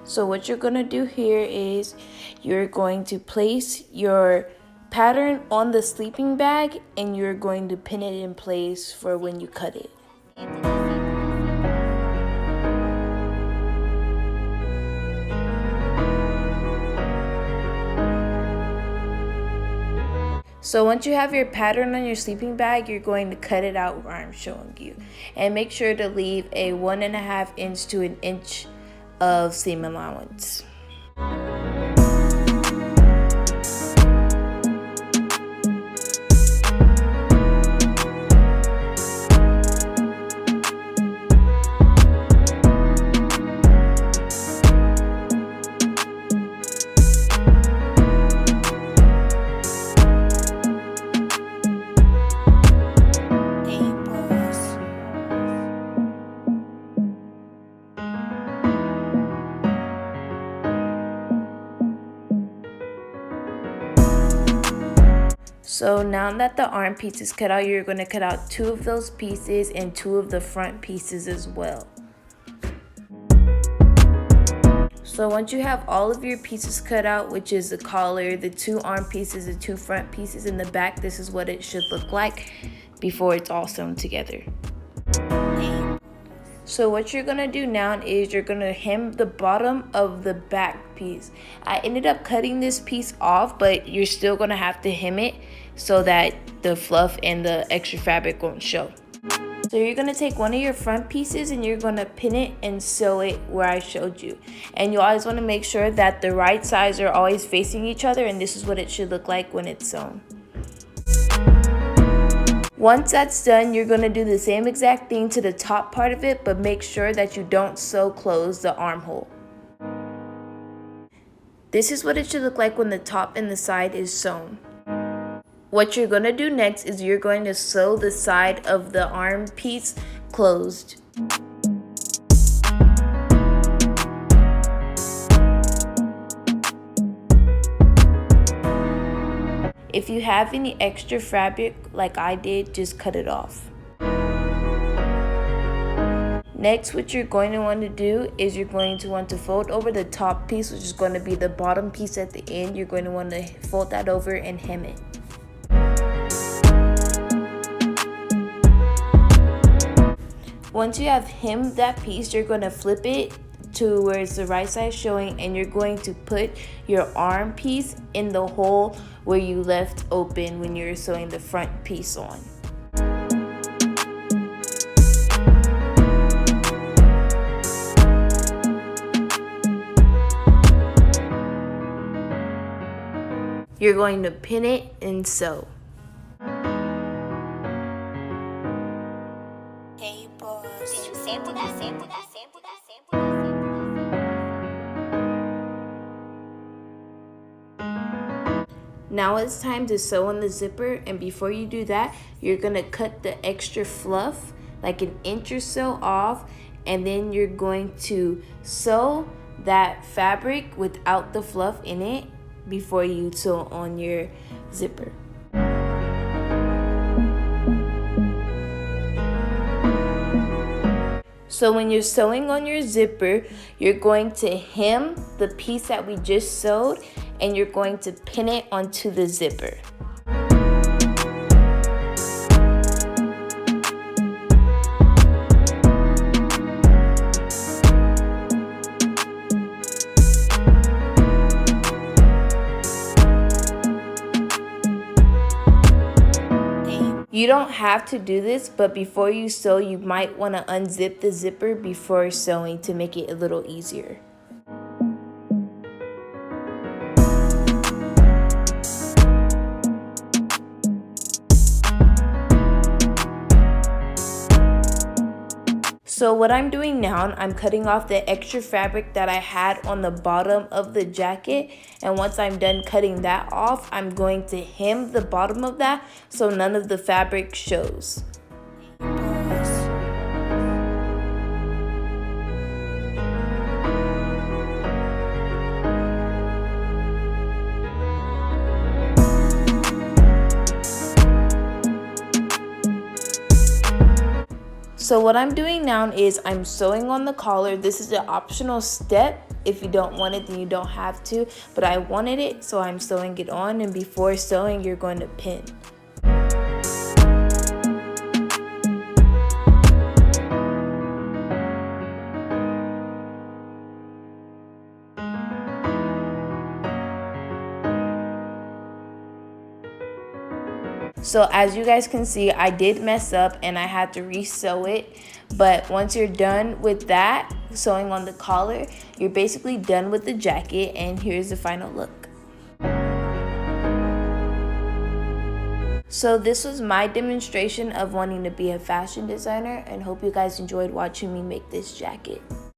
So what you're going to do here is you're going to place your pattern on the sleeping bag and you're going to pin it in place for when you cut it. So once you have your pattern on your sleeping bag, you're going to cut it out where I'm showing you. And make sure to leave a 1.5 inch to an inch of seam allowance. So now that the arm piece is cut out, you're going to cut out 2 of those pieces and 2 of the front pieces as well. So once you have all of your pieces cut out, which is the collar, the 2 arm pieces, the 2 front pieces in the back, this is what it should look like before it's all sewn together. So what you're going to do now is you're going to hem the bottom of the back piece. I ended up cutting this piece off, but you're still going to have to hem it so that the fluff and the extra fabric won't show. So you're going to take one of your front pieces and you're going to pin it and sew it where I showed you. And you always want to make sure that the right sides are always facing each other, and this is what it should look like when it's sewn. Once that's done, you're going to do the same exact thing to the top part of it, but make sure that you don't sew close the armhole. This is what it should look like when the top and the side is sewn. What you're going to do next is you're going to sew the side of the arm piece closed. If you have any extra fabric like I did, just cut it off. Next, what you're going to want to do is you're going to want to fold over the top piece, which is going to be the bottom piece at the end. You're going to want to fold that over and hem it. Once you have hemmed that piece, you're going to flip it to where it's the right side showing, and you're going to put your arm piece in the hole where you left open when you're sewing the front piece on. You're going to pin it and sew. Hey boss, did you sample that? Now it's time to sew on the zipper, and before you do that, you're going to cut the extra fluff like an inch or so off, and then you're going to sew that fabric without the fluff in it before you sew on your zipper. So when you're sewing on your zipper, you're going to hem the piece that we just sewed, and you're going to pin it onto the zipper. You don't have to do this, but before you sew, you might want to unzip the zipper before sewing to make it a little easier. So what I'm doing now, I'm cutting off the extra fabric that I had on the bottom of the jacket, and once I'm done cutting that off, I'm going to hem the bottom of that so none of the fabric shows. So what I'm doing now is I'm sewing on the collar. This is an optional step. If you don't want it, then you don't have to, but I wanted it, so I'm sewing it on, and before sewing, you're going to pin. So as you guys can see, I did mess up and I had to re-sew it. But once you're done with that, sewing on the collar, you're basically done with the jacket, and here's the final look. So this was my demonstration of wanting to be a fashion designer, and hope you guys enjoyed watching me make this jacket.